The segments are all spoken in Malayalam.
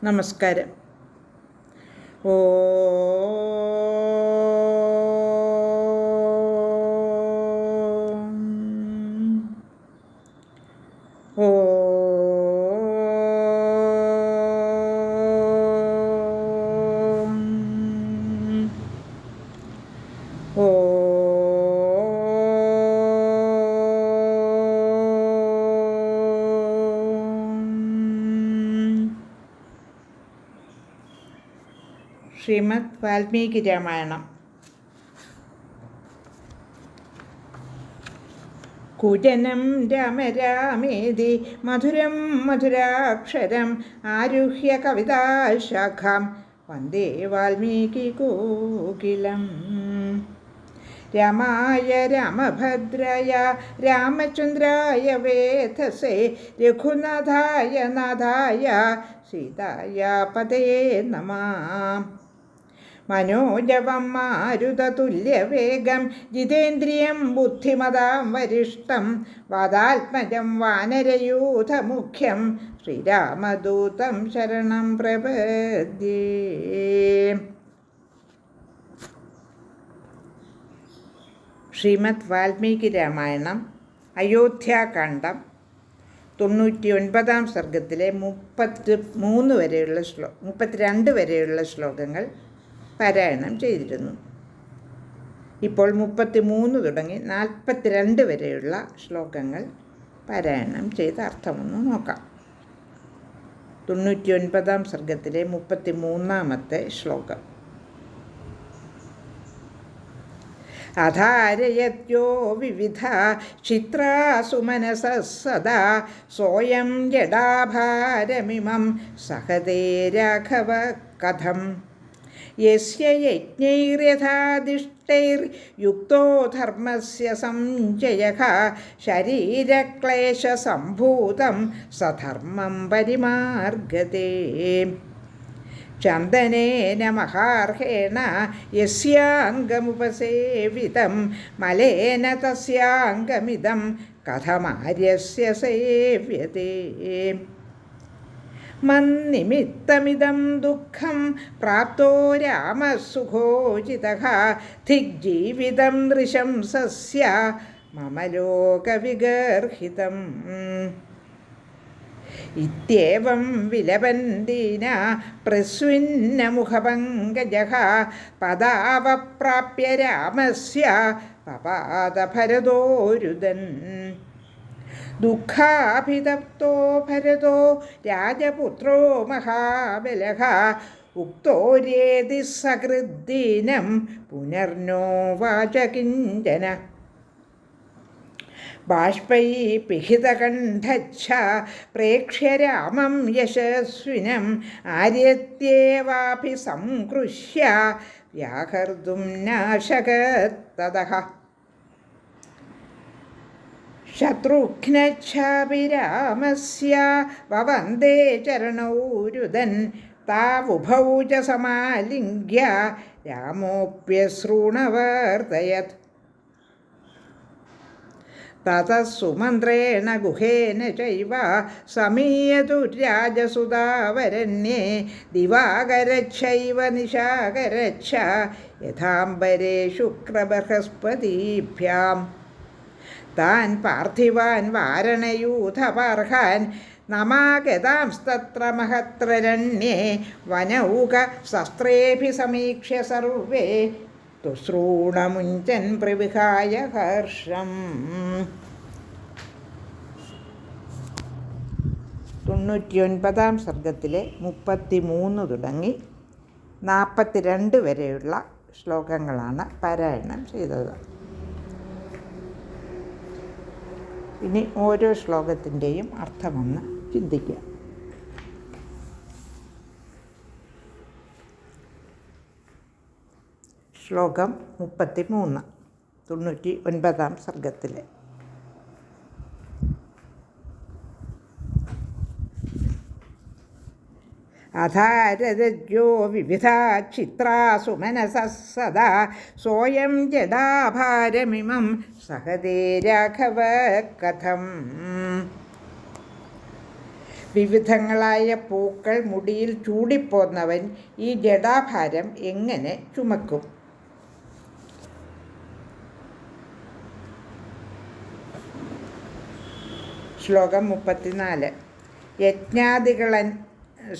നമസ്കാരം. ഓ ഓ ഓ ശ്രീമദ് വാൽമീകി രാമായണം. കുജനം രാമ രാമേതി മധുരം മധുരാക്ഷരം ആരുഹ്യ കവിതാശാഖാം വന്ദേ വാൽമീകി കോകിലം. രാമായ രാമഭദ്രായ രാമചന്ദ്രായ വേധസേ രഘുനാഥായ നാഥായ സീതായ പതയേ നമഃ. മനോജവം മാരുതതുല്യവേഗം ജിതേന്ദ്രിയം ബുദ്ധിമതാം വരിഷ്ഠം വാതാത്മജം വാനരയൂഥമുഖ്യം ശ്രീരാമദൂതം ശരണം പ്രപദ്യേ. ശ്രീമദ് വാൽമീകി രാമായണം അയോധ്യാകാന്ഡം 99 സർഗത്തിലെ 32 വരെയുള്ള ശ്ലോകങ്ങൾ പാരായണം ചെയ്തിരുന്നു. ഇപ്പോൾ 33 തുടങ്ങി 42 വരെയുള്ള ശ്ലോകങ്ങൾ പാരായണം ചെയ്ത് അർത്ഥമൊന്ന് നോക്കാം. 99 സർഗത്തിലെ 33 ശ്ലോകം. അധാരയത്യോ വിവിധ ചിത്രാസു മനസഃ സദാ സോയം ജഡാഭാരമിമം സഹതേ രാഘവ കഥം. യസ്യ യജ്ഞൈര്യഥാദിഷ്ടൈർയുക്തോ ധർമ്മസ്യ സഞ്ജയഃ ശരീരക്ലേശസംഭൂതം സധർമ്മം പരിമാർഗതേ. ചന്ദനേന മഹാർഹേണ യസ്യാംഗമുപസേവിതം മലേന തസ്യാംഗമിദം കഥമാര്യസ്യ സേവ്യതേ. മന്നിമിത്തമിദം ദുഃഖം പ്രാപ്തോ രാമസുഖോചിതഃ ധിഗ്ജീവിതം നൃശംസസ്യ മമ ലോകവിഗർഹിതം. ഇത്യേവം വിലപന്തീന പ്രസ്വിന്നമുഖപങ്കജഃ പദാവപ്രാപ്യ രാമസ്യ പപാദഭരതോരുദൻ. ദുഃഖാഭിതപ്തോ ഭരതോ രാജപുത്രോ മഹാബലഃ ഉക്തോര്യേതി സകൃദ്ദീനം പുനർനോവാച കിഞ്ചന. ബാഷ്പൈപിഹിതകണ്ഠച്ഛ പ്രേക്ഷ്യ രാമം യശസ്വിനം ആര്യത്യേവാഭിസംകൃഷ്യ വ്യാഹർത്തും നാശകത്തതഃ. ശത്രുഘ്നച്ഛാപി രാമസ്യ വവന്ദേ ചരണൗ രുദൻ താവുഭൗ ച സമാലിംഗ്യ രാമോപ്യശ്രൂണവർത്തയത്. തതഃ സുമന്ത്രേണ ഗുഹേന ചൈവ സമീയതു രാജസുതാവരണ്യേ ദിവാകരച്ഛൈവ നിശാകരച്ഛ യഥാംബരേ ശുക്രബൃഹസ്പതിഭ്യാം. താൻ പാർത്ഥിവാൻ വാരണയൂഥപാർഹാൻ നമാഗതാംസ്തത്ര മഹത്രരണ്യേ വനൗക ശസ്ത്രേഭി സമീക്ഷ്യ സർവേ തുശ്രൂണമുഞ്ചൻ പ്രവിഹായ ഹർഷം. 99 സർഗത്തിലെ 33 തുടങ്ങി 42 വരെയുള്ള ശ്ലോകങ്ങളാണ് പാരായണം ചെയ്തത്. ഇനി ഓരോ ശ്ലോകത്തിൻ്റെയും അർത്ഥമൊന്ന് ചിന്തിക്കാം. ശ്ലോകം 33 99 സർഗത്തിലെ. അധാരരജ്യോ വിവിധാ ചിത്രാസു മനസഃ സദാ സോയം ജഡാഭാരമിമം സഹതേ രാഘവ കഥം. വിവിധങ്ങളായ പൂക്കൾ മുടിയിൽ ചൂടിപ്പോന്നവൻ ഈ ജടാഭാരം എങ്ങനെ ചുമക്കും? ശ്ലോകം 34.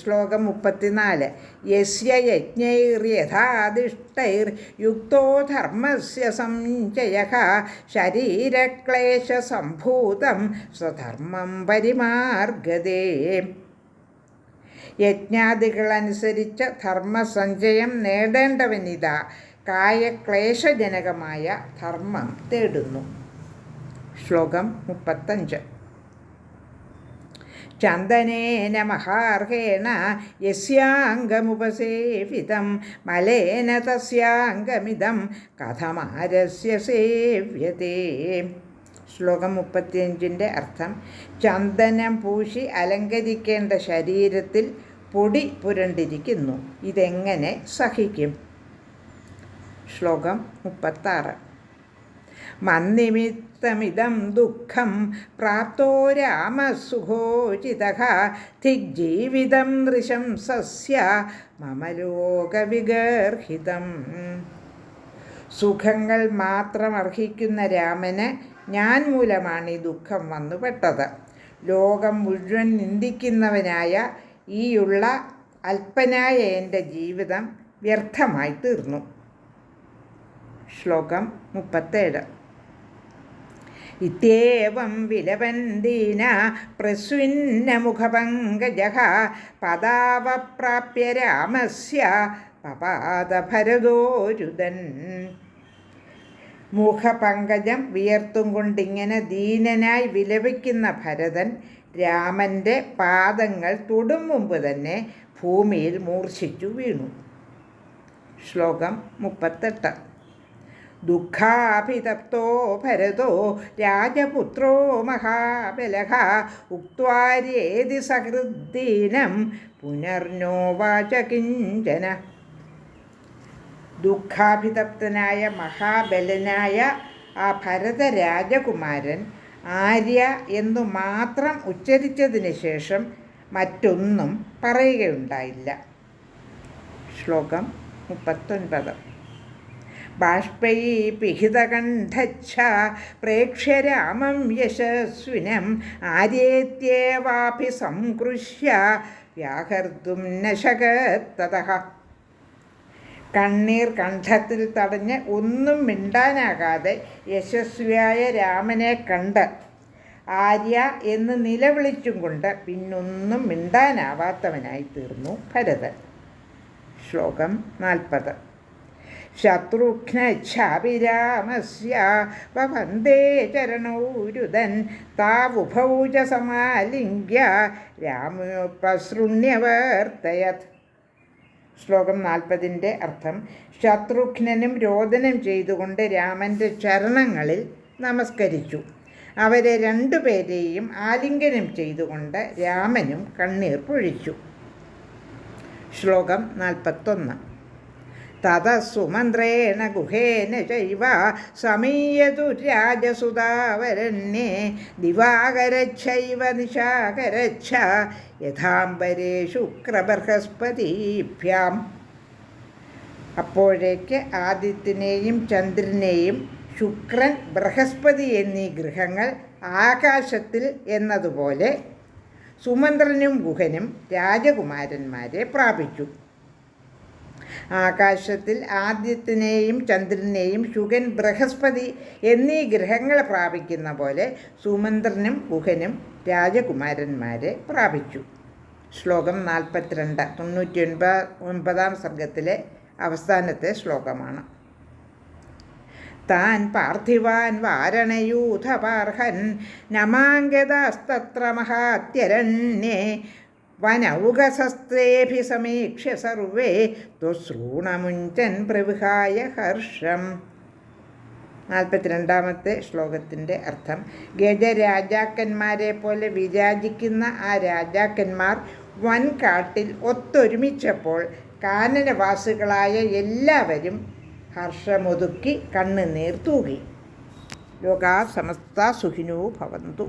ശ്ലോകം 34. യസ്യ യജ്ഞൈര്യഥാദിഷ്ടൈർയുക്തോ ധർമ്മസ്യ സഞ്ചയഃ ശരീരക്ലേശസംഭൂതം സ്വധർമ്മം പരിമാർഗതേ. യജ്ഞാദികളനുസരിച്ച് ധർമ്മസഞ്ചയം നേടേണ്ടവനിതാ കായക്ലേശജനകമായ ധർമ്മം തേടുന്നു. ശ്ലോകം 35. ചന്ദനേന മഹാർഹേണ യസ്യാംഗമുപസേവിതം മലേന തസ്യാംഗമിദം കഥമാരസ്യ സേവ്യതേ. ശ്ലോകം 35 അർത്ഥം: ചന്ദനം പൂശി അലങ്കരിക്കേണ്ട ശരീരത്തിൽ പൊടി പുരണ്ടിരിക്കുന്നു, ഇതെങ്ങനെ സഹിക്കും? ശ്ലോകം 36. മന്നിമിത്തമിദം ദുഃഖം പ്രാപ്തോ രാമസുഖോചിതഃ ധിഗ്ജീവിതം നൃശംസസ്യ മമ ലോകവിഗർഹിതം. സുഖങ്ങൾ മാത്രം അർഹിക്കുന്ന രാമന് ഞാൻ മൂലമാണ് ഈ ദുഃഖം വന്നുപെട്ടത്. ലോകം മുഴുവൻ നിന്ദിക്കുന്നവനായ ഈയുള്ള അല്പനായ എൻ്റെ ജീവിതം വ്യർത്ഥമായി തീർന്നു. ശ്ലോകം 37. ഇത്യേവം വിലപന്തീന പ്രസ്വിന്നമുഖപങ്കജഃ പദാവപ്രാപ്യ രാമസ്യ പപാദഭരതോരുദൻ. മുഖപങ്കജം വിയർത്തും കൊണ്ടിങ്ങനെ ദീനനായി വിലപിക്കുന്ന ഭരതൻ രാമൻ്റെ പാദങ്ങൾ തൊടും മുമ്പ് തന്നെ ഭൂമിയിൽ മൂർച്ഛിച്ചു വീണു. ശ്ലോകം 38. ദുഃഖാഭിതപ്തോ ഭരതോ രാജപുത്രോ മഹാബലഃ ഉക്ത്വാര്യേതി സഹൃദ്ദീനം പുനർനോവാച കിഞ്ചന. ദുഃഖാഭിതപ്തനായ മഹാബലനായ ആ ഭരതരാജകുമാരൻ ആര്യ എന്നു മാത്രം ഉച്ചരിച്ചതിന് ശേഷം മറ്റൊന്നും പറയുകയുണ്ടായില്ല. ശ്ലോകം 39. ബാഷ്പൈപിഹിതകണ്ഠച്ഛ പ്രേക്ഷ്യ രാമം യശസ്വിനം ആര്യേത്യവാഭിസംകൃഷ്യ വ്യാഹർത്തും ന ശകത്തതഃ. കണ്ണീർ കണ്ഠത്തിൽ തടഞ്ഞ് ഒന്നും മിണ്ടാനാകാതെ യശസ്വിയായ രാമനെ കണ്ട് ആര്യ എന്ന് നിലവിളിച്ചും കൊണ്ട് പിന്നൊന്നും മിണ്ടാനാവാത്തവനായി തീർന്നു ഭരതൻ. ശ്ലോകം 40. ശത്രുഘ്നച്ഛാഭിരാമസ്യ വന്ദേ ചരണൗരുദൻ താവുഭൗ ച സമാലിംഗ്യ രാമോപസൃണ്യവർത്തയത്. ശ്ലോകം 40 അർത്ഥം: ശത്രുഘ്നനും രോദനം ചെയ്തുകൊണ്ട് രാമൻ്റെ ചരണങ്ങളിൽ നമസ്കരിച്ചു. അവരെ രണ്ടുപേരെയും ആലിംഗനം ചെയ്തുകൊണ്ട് രാമനും കണ്ണീർ പൊഴിച്ചു. ശ്ലോകം 41. തത സുമന്ത്രേണ ഗുഹേന ചൈവ സമീയതു രാജസുതാവരണ്യേ ദിവാകരച്ഛൈവ നിശാകരച്ഛ യഥാംബരേ ശുക്രബൃഹസ്പതിഭ്യാം. അപ്പോഴേക്ക് ആദിത്യനെയും ചന്ദ്രനെയും ശുക്രൻ, ബൃഹസ്പതി എന്നീ ഗൃഹങ്ങൾ ആകാശത്തിൽ എന്നതുപോലെ സുമന്ത്രനും ഗുഹനും രാജകുമാരന്മാരെ പ്രാപിച്ചു. ആകാശത്തിൽ ആദിത്യനെയും ചന്ദ്രനെയും ശുകൻ, ബൃഹസ്പതി എന്നീ ഗ്രഹങ്ങൾ പ്രാപിക്കുന്ന പോലെ സുമന്ത്രനും ഗുഹനും രാജകുമാരന്മാരെ പ്രാപിച്ചു. ശ്ലോകം 42. 99 സർഗത്തിലെ അവസാനത്തെ ശ്ലോകമാണ്. താൻ പാർത്ഥിവാൻ വാരണയൂഥപാർഹൻ നമാംഗദസ്തത്ര മഹാത്യരണ്യേ വനൗകശസ്ത്രേഭിസമീക്ഷ്യ സർവേ ത്വശ്രൂണമുഞ്ചൻ പ്രവിഹായ ഹർഷം. 42 ശ്ലോകത്തിൻ്റെ അർത്ഥം: ഗജരാജാക്കന്മാരെ പോലെ വിരാജിക്കുന്ന ആ രാജാക്കന്മാർ വൻകാട്ടിൽ ഒത്തൊരുമിച്ചപ്പോൾ കാനനവാസികളായ എല്ലാവരും ഹർഷമൊതുക്കി കണ്ണുനീർ തൂകി. ലോകാ സമസ്ത സുഖിനോ ഭവന്തു.